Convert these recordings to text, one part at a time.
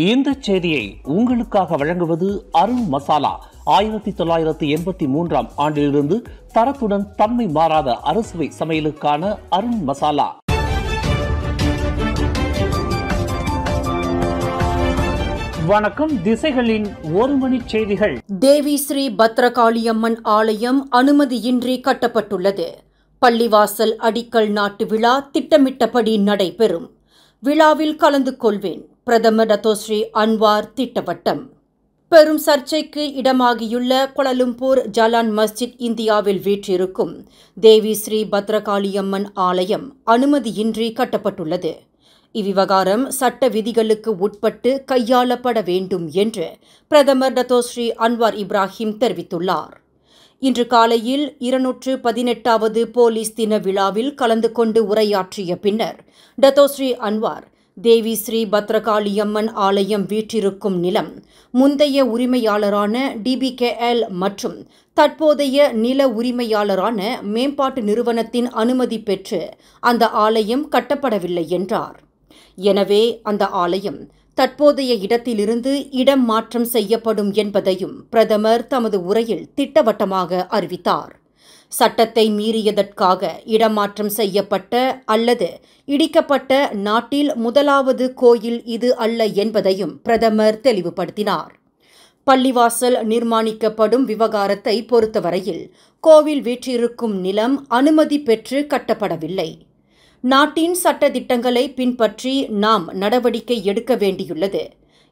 இந்த செய்தியை உங்களுக்காக வழங்குவது அருண் மசாலா. 1983 ஆண்டிலிருந்து தரத்துடன் தன்மை மாறாத அறுசுவை சமையலுக்கான அருண் மசாலா. வணக்கம். திசைகளின் ஒரு மணி செய்திகள். தேவி ஸ்ரீ பத்ரகாளியம்மன் ஆலயம் அனுமதியின்றி கட்டப்பட்டுள்ளது. பள்ளிவாசல் அடிக்கல் நாட்டு விழா திட்டமிட்டபடி நடைபெறும். விழாவில் கலந்து கொள்வேன். பிரதமர் டத்தோஸ்ரீ அன்வார் திட்டவட்டம். பெரும் சர்ச்சைக்கு இடமாகியுள்ள கோலாலம்பூர் ஜலான் மஸ்ஜித் இந்தியாவில் வீற்றிருக்கும் தேவி ஸ்ரீ பத்ரகாளியம்மன் ஆலயம் அனுமதியின்றி கட்டப்பட்டுள்ளது. இவ்விவகாரம் சட்ட விதிகளுக்கு உட்பட்டு கையாளப்பட வேண்டும் என்று பிரதமர் டத்தோஸ்ரீ அன்வார் இப்ராஹிம் தெரிவித்துள்ளார். இன்று காலையில் 218வது போலீஸ் தின விழாவில் கலந்து கொண்டு உரையாற்றிய பின்னர் டத்தோஸ்ரீ அன்வார் தேவி ஸ்ரீ பத்ரகாளியம்மன் ஆலயம் வீற்றிருக்கும் நிலம் முந்தைய உரிமையாளரான DBKL மற்றும் தற்போதைய நில உரிமையாளரான மேம்பாட்டு நிறுவனத்தின் அனுமதி பெற்று அந்த ஆலயம் கட்டப்படவில்லை என்றார். எனவே அந்த ஆலயம் தற்போதைய இடத்திலிருந்து இடம் மாற்றம் செய்யப்படும் என்பதையும் பிரதமர் தமது உரையில் திட்டவட்டமாக அறிவித்தார். சட்டத்தை மீறியதற்காக இடமாற்றம் செய்யப்பட்ட அல்லது இடிக்கப்பட்ட நாட்டில் முதலாவது கோயில் இது அல்ல என்பதையும் பிரதமர் தெளிவுபடுத்தினார். பள்ளிவாசல் நிர்மாணிக்கப்படும் விவகாரத்தை பொறுத்தவரையில் கோவில் வீற்றிருக்கும் நிலம் அனுமதி பெற்று கட்டப்படவில்லை. நாட்டின் சட்ட திட்டங்களை பின்பற்றி நாம் நடவடிக்கை எடுக்க வேண்டியுள்ளது.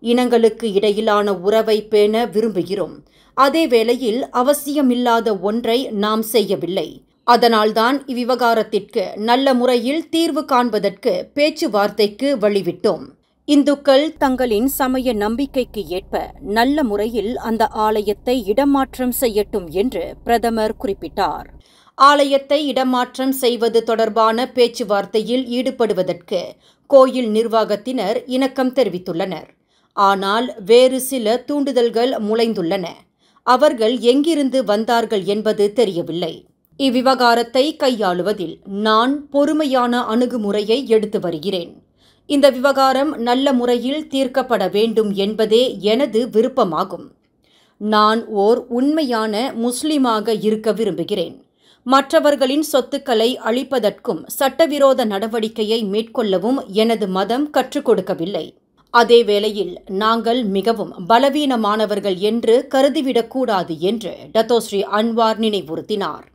இனங்களுக்கு இடையிலான உறவை பேண விரும்புகிறோம். அதே வேளையில் அவசியமில்லாத ஒன்றை நாம் செய்யவில்லை. அதனால்தான் இவ்விவகாரத்திற்கு நல்ல முறையில் தீர்வு காண்பதற்கு பேச்சுவார்த்தைக்கு வழிவிட்டோம். இந்துக்கள் தங்களின் சமய நம்பிக்கைக்கு ஏற்ப நல்ல முறையில் அந்த ஆலயத்தை இடமாற்றம் செய்யட்டும் என்று பிரதமர் குறிப்பிட்டார். ஆலயத்தை இடமாற்றம் செய்வது தொடர்பான பேச்சுவார்த்தையில் ஈடுபடுவதற்கு கோயில் நிர்வாகத்தினர் இணக்கம் தெரிவித்துள்ளனர். ஆனால் வேறு சில தூண்டுதல்கள் முளைந்துள்ளன. அவர்கள் எங்கிருந்து வந்தார்கள் என்பது தெரியவில்லை. இவ்விவகாரத்தை கையாளுவதில் நான் பொறுமையான அணுகுமுறையை எடுத்து வருகிறேன். இந்த விவகாரம் நல்ல முறையில் தீர்க்கப்பட வேண்டும் என்பதே எனது விருப்பமாகும். நான் ஓர் உண்மையான முஸ்லிமாக இருக்க விரும்புகிறேன். மற்றவர்களின் சொத்துக்களை அழிப்பதற்கும் சட்டவிரோத நடவடிக்கையை மேற்கொள்ளவும் எனது மதம் கற்றுக் கொடுக்கவில்லை. அதே வேளையில் நாங்கள் மிகவும் பலவீனமானவர்கள் என்று கருதிவிடக்கூடாது என்று டத்தோஸ்ரீ அன்வார் நினைவுறுத்தினார்.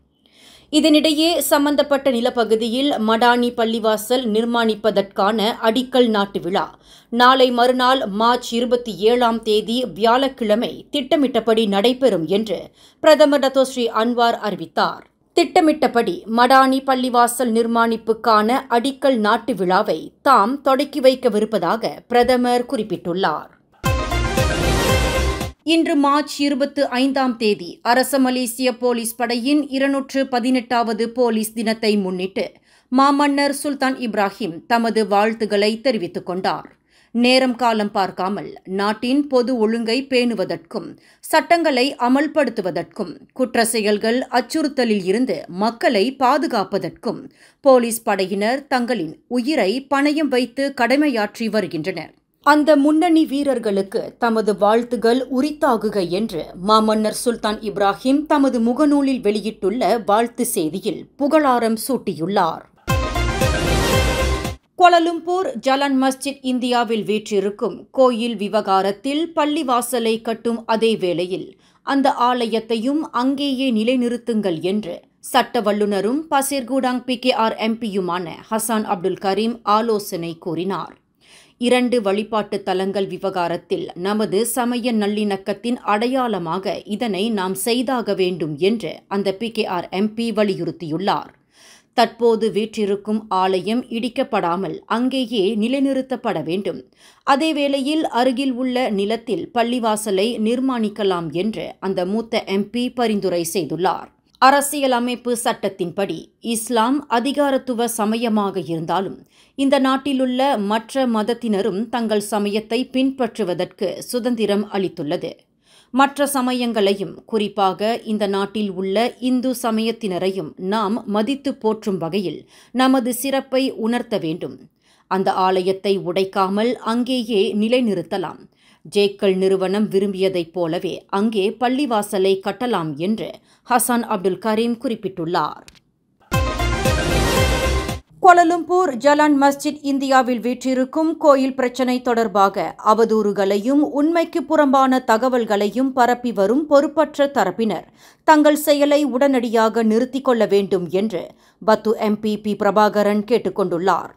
இதனிடையே சம்பந்தப்பட்ட நிலப்பகுதியில் மடானி பள்ளிவாசல் நிர்மாணிப்பதற்கான அடிக்கல் நாட்டு விழா நாளை மறுநாள் மார்ச் 27ஆம் தேதி வியாழக்கிழமை திட்டமிட்டபடி நடைபெறும் என்று பிரதமர் டத்தோஸ்ரீ அன்வார் அறிவித்தார். திட்டமிட்டபடி மடானி பள்ளிவாசல் நிர்மாணிப்புக்கான அடிக்கல் நாட்டு விழாவை தாம் தொடக்கி வைக்கவிருப்பதாக பிரதமர் குறிப்பிட்டுள்ளார். இன்று மார்ச் 25ஆம் தேதி அரச மலேசிய போலீஸ் படையின் 218வது போலீஸ் தினத்தை முன்னிட்டு மாமன்னர் சுல்தான் இப்ராஹிம் தமது வாழ்த்துக்களை தெரிவித்துக் கொண்டார். நேரம் காலம் பார்க்காமல் நாட்டின் பொது ஒழுங்கை பேணுவதற்கும் சட்டங்களை அமல்படுத்துவதற்கும் குற்ற செயல்கள் அச்சுறுத்தலில் இருந்து மக்களை பாதுகாப்பதற்கும் போலீஸ் படையினர் தங்களின் உயிரை பணயம் வைத்து கடமையாற்றி வருகின்றனர். அந்த முன்னணி வீரர்களுக்கு தமது வாழ்த்துகள் உரித்தாகுக என்று மாமன்னர் சுல்தான் இப்ராஹிம் தமது முகநூலில் வெளியிட்டுள்ள வாழ்த்து செய்தியில் புகழாரம் சூட்டியுள்ளார். கோலாலம்பூர் ஜலான் மஸ்ஜித் இந்தியாவில் வீற்றிருக்கும் கோயில் விவகாரத்தில் பள்ளிவாசலை கட்டும் அதே வேளையில் அந்த ஆலயத்தையும் அங்கேயே நிலைநிறுத்துங்கள் என்று சட்ட வல்லுநரும் பசீர்கூடாங் PKR MPயுமான ஹசான் அப்துல் கரீம் ஆலோசனை கூறினார். 2 வழிபாட்டு தலங்கள் விவகாரத்தில் நமது சமய நல்லிணக்கத்தின் அடையாளமாக இதனை நாம் செய்தாக வேண்டும் என்று அந்த PKR MP வலியுறுத்தியுள்ளார். தற்போது வீற்றிருக்கும் ஆலயம் இடிக்கப்படாமல் அங்கேயே நிலைநிறுத்தப்பட வேண்டும். அதேவேளையில் அருகில் உள்ள நிலத்தில் பள்ளிவாசலை நிர்மாணிக்கலாம் என்று அந்த மூத்த MP பரிந்துரை செய்துள்ளார். அரசியலமைப்பு சட்டத்தின்படி இஸ்லாம் அதிகாரத்துவ சமயமாக இருந்தாலும் இந்த நாட்டிலுள்ள மற்ற மதத்தினரும் தங்கள் சமயத்தை பின்பற்றுவதற்கு சுதந்திரம் அளித்துள்ளது. மற்ற சமயங்களையும் குறிப்பாக இந்த நாட்டில் உள்ள இந்து சமயத்தினரையும் நாம் மதித்து போற்றும் வகையில் நமது சிறப்பை உணர்த்த வேண்டும். அந்த ஆலயத்தை உடைக்காமல் அங்கேயே நிலைநிறுத்தலாம். ஜேக்கல் நிறுவனம் விரும்பியதைப் போலவே அங்கே பள்ளிவாசலை கட்டலாம் என்று ஹசான் அப்துல் கரீம் குறிப்பிட்டுள்ளார். கோலாலம்பூர் ஜலான் மஸ்ஜித் இந்தியாவில் வீற்றிருக்கும் கோயில் பிரச்சினை தொடர்பாக அவதூறுகளையும் உண்மைக்கு புறம்பான தகவல்களையும் பரப்பி வரும் பொறுப்பற்ற தரப்பினர் தங்கள் செயலை உடனடியாக நிறுத்திக் கொள்ள வேண்டும் என்று பத்து MP பி. பிரபாகரன் கேட்டுக் கொண்டுள்ளார்.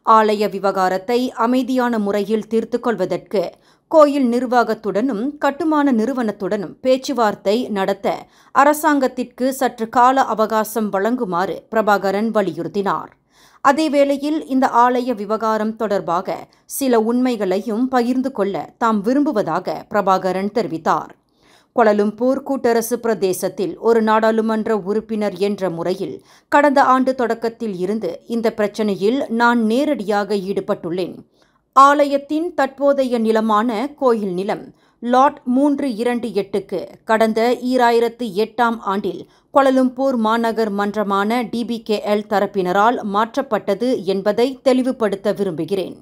ஆலய விவகாரத்தை அமைதியான முறையில் தீர்த்து கொள்வதற்கு கோயில் நிர்வாகத்துடனும் கட்டுமான நிறுவனத்துடனும் பேச்சுவார்த்தை நடத்த அரசாங்கத்திற்கு சற்று கால அவகாசம் வழங்குமாறு பிரபாகரன் வலியுறுத்தினார். அதேவேளையில் இந்த ஆலய விவகாரம் தொடர்பாக சில உண்மைகளையும் பகிர்ந்து கொள்ள தாம் விரும்புவதாக பிரபாகரன் தெரிவித்தார். கோலாலம்பூர் கூட்டரசு பிரதேசத்தில் ஒரு நாடாளுமன்ற உறுப்பினர் என்ற முறையில் கடந்த ஆண்டு தொடக்கத்தில் இருந்து இந்த பிரச்சினையில் நான் நேரடியாக ஈடுபட்டுள்ளேன். ஆலயத்தின் தற்போதைய நிலமான கோயில் நிலம் லாட் 328க்கு கடந்த 2008ஆம் ஆண்டில் கோலாலம்பூர் மாநகர் மன்றமான DBKL தரப்பினரால் மாற்றப்பட்டது என்பதை தெளிவுபடுத்த விரும்புகிறேன்.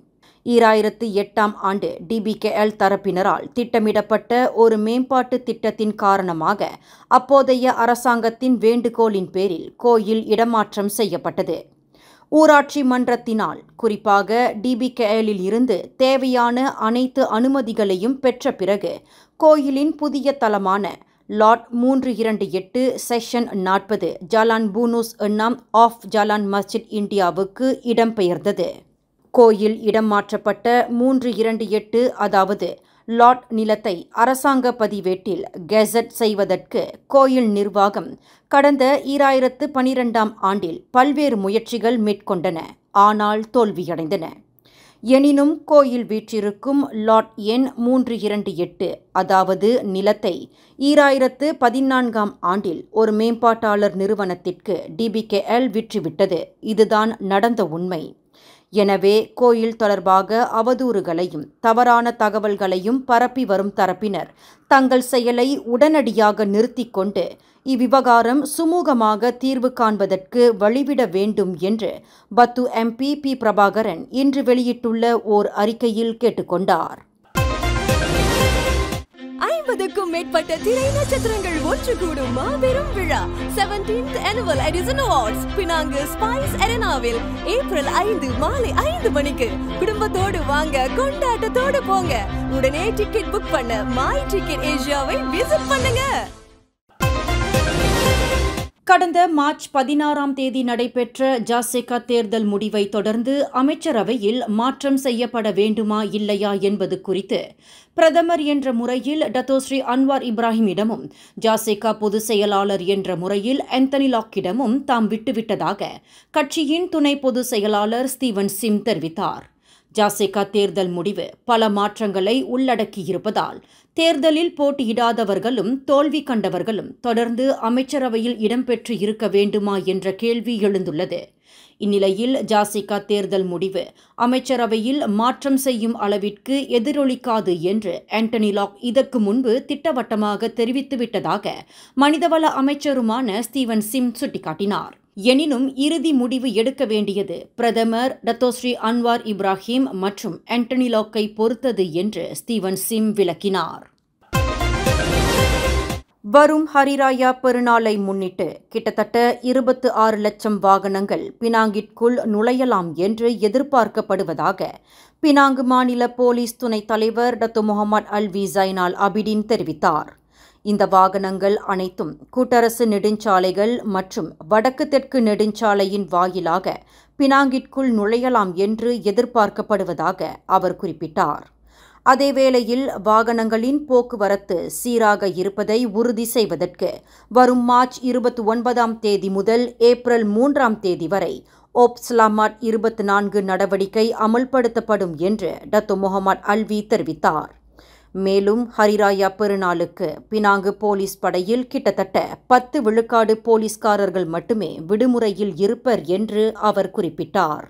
2008ஆம் ஆண்டு DBKL தரப்பினரால் திட்டமிடப்பட்ட ஒரு மேம்பாட்டு திட்டத்தின் காரணமாக அப்போதைய அரசாங்கத்தின் வேண்டுகோளின் பேரில் கோயில் இடமாற்றம் செய்யப்பட்டது. ஊராட்சி மன்றத்தினால் குறிப்பாக DBKLல் இருந்து தேவையான அனைத்து அனுமதிகளையும் பெற்ற பிறகு கோயிலின் புதிய தலமான லாட் 328 செக்ஷன் 40 ஜலான் பூனூஸ் எண்ணாம் ஆஃப் ஜலான் மஸ்ஜித் இந்தியாவுக்கு இடம்பெயர்ந்தது. கோயில் இடம் மாற்றப்பட்ட 328 அதாவது லாட் நிலத்தை அரசாங்க பதிவேட்டில் கெசட் செய்வதற்கு கோயில் நிர்வாகம் கடந்த 2012ஆம் ஆண்டில் பல்வேறு முயற்சிகள் மேற்கொண்டன. ஆனால் தோல்வியடைந்தன. எனினும் கோயில் வீற்றிருக்கும் லாட் எண் 328 அதாவது நிலத்தை 2014ஆம் ஆண்டில் ஒரு மேம்பாட்டாளர் நிறுவனத்திற்கு DBKL விற்றுவிட்டது. இதுதான் நடந்த உண்மை. எனவே கோயில் தொடர்பாக அவதூறுகளையும் தவறான தகவல்களையும் பரப்பி வரும் தரப்பினர் தங்கள் செயலை உடனடியாக நிறுத்திக் கொண்டு இவ்விவகாரம் சுமூகமாக தீர்வு காண்பதற்கு வழிவிட வேண்டும் என்று பத்து MP பி. பிரபாகரன் இன்று வெளியிட்டுள்ள ஓர் அறிக்கையில் கேட்டுக்கொண்டார். 50க்கும் மேற்பட்ட திரை நட்சத்திரங்கள் ஒன்று கூடும் மாபெரும் விழா 17th Annual Edison Awards Penang Spice அரெனாவில் ஏப்ரல் 5 மாலை 5 மணிக்கு குடும்பத்தோடு வாங்க, கொண்டாட்டத்தோடு போங்க. உடனே டிக்கெட் புக் பண்ண மை டிக்கெட் ஏசியாவை விசிட் பண்ணுங்க. கடந்த மார்ச் 16ஆம் தேதி நடைபெற்ற ஜாசேகா தேர்தல் முடிவை தொடர்ந்து அமைச்சரவையில் மாற்றம் செய்யப்பட வேண்டுமா இல்லையா என்பது குறித்து பிரதமர் என்ற முறையில் டத்தோஸ்ரீ அன்வார் இப்ராஹிமிடமும் ஜாசேகா பொதுச் செயலாளர் என்ற முறையில் ஆந்தனி லாக்கிடமும் தாம் விட்டுவிட்டதாக கட்சியின் துணை பொதுச் செயலாளர் ஸ்டீவன் சிம் தெரிவித்தார். ஜாசேகா தேர்தல் முடிவு பல மாற்றங்களை உள்ளடக்கியிருப்பதால் தேர்தலில் போட்டியிடாதவர்களும் தோல்வி கண்டவர்களும் தொடர்ந்து அமைச்சரவையில் இடம்பெற்று இருக்க வேண்டுமா என்ற கேள்வி எழுந்துள்ளது. இந்நிலையில் ஜாசேகா தேர்தல் முடிவு அமைச்சரவையில் மாற்றம் செய்யும் அளவிற்கு எதிரொலிக்காது என்று ஆந்தனி லாக் இதற்கு முன்பு திட்டவட்டமாக தெரிவித்துவிட்டதாக மனிதவள அமைச்சருமான ஸ்டீவன் சிம் சுட்டிக்காட்டினார். எனினும் இறுதி முடிவு எடுக்க வேண்டியது பிரதமர் டத்தோஸ்ரீ அன்வார் இப்ராஹிம் மற்றும் ஆந்தனி லாக்கை பொறுத்தது என்று ஸ்டீவன் சிம் விளக்கினார். வரும் ஹரிராயா பெருநாளை முன்னிட்டு கிட்டத்தட்ட 26 லட்சம் வாகனங்கள் பினாங்கிற்குள் நுழையலாம் என்று எதிர்பார்க்கப்படுவதாக பினாங்கு மாநில போலீஸ் துணைத் தலைவர் டத்து முகமது அல்வி ஜைனால் அபிடின் தெரிவித்தார். இந்த வாகனங்கள் அனைத்தும் கூட்டரசு நெடுஞ்சாலைகள் மற்றும் வடக்கு தெற்கு நெடுஞ்சாலையின் வாயிலாக பினாங்கிற்குள் நுழையலாம் என்று எதிர்பார்க்கப்படுவதாக அவர் குறிப்பிட்டார். அதேவேளையில் வாகனங்களின் போக்குவரத்து சீராக இருப்பதை உறுதி செய்வதற்கு வரும் மார்ச் 29ஆம் தேதி முதல் ஏப்ரல் 3ஆம் தேதி வரை ஓப்ஸ்லாமாட் 24 நடவடிக்கை அமல்படுத்தப்படும் என்று டத்து முகமது அல்வி தெரிவித்தார். மேலும் ஹரிராயா பெருநாளுக்கு பினாங்கு போலீஸ் படையில் கிட்டத்தட்ட 10 விழுக்காடு போலீஸ்காரர்கள் மட்டுமே விடுமுறையில் இருப்பர் என்று அவர் குறிப்பிட்டார்.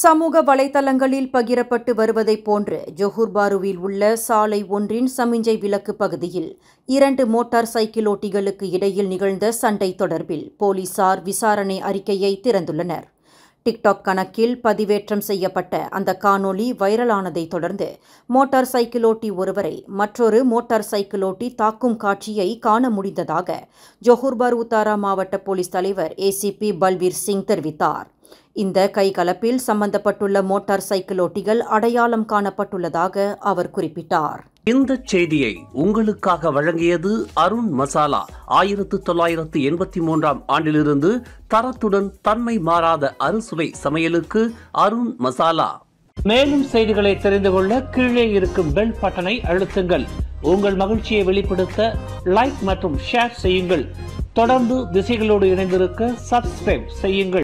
சமூக வலைதளங்களில் பகிரப்பட்டு வருவதைப் போன்று ஜொஹூர் பாருவில் உள்ள சாலை ஒன்றின் சமிஞ்சை விலக்கு பகுதியில் 2 மோட்டார் சைக்கிளோட்டிகளுக்கு இடையில் நிகழ்ந்த சண்டை தொடர்பில் போலீசார் விசாரணை அறிக்கையை திறந்துள்ளனர். டிக்டாக் கணக்கில் பதிவேற்றம் செய்யப்பட்ட அந்த காணொளி வைரலானதை தொடர்ந்து மோட்டார் சைக்கிளோட்டி ஒருவரை மற்றொரு மோட்டார் சைக்கிளோட்டி தாக்கும் காட்சியை காண முடிந்ததாக ஜோஹர் பாரு உத்தாரா மாவட்ட போலீஸ் தலைவர் ஏசிபி பல்வீர் சிங் தெரிவித்தார். இந்த கைகலப்பில் சம்பந்தப்பட்டுள்ள மோட்டார் சைக்கிளோட்டிகள் அடையாளம் காணப்பட்டுள்ளதாக அவர் குறிப்பிட்டார். இந்த செய்தியை உங்களுக்காக வழங்கியது அருண் மசாலா. 1983 ஆண்டிலிருந்து தரத்துடன் தன்மை மாறாத அறுசுவை சமையலுக்கு அருண் மசாலா. மேலும் செய்திகளை தெரிந்து கொள்ள கீழே இருக்கும் பெல் பட்டனை அழுத்துங்கள். உங்கள் மகிழ்ச்சியை வெளிப்படுத்த லைக் மற்றும் ஷேர் செய்யுங்கள். தொடர்ந்து திசைகளோடு இணைந்திருக்க சப்ஸ்கிரைப் செய்யுங்கள்.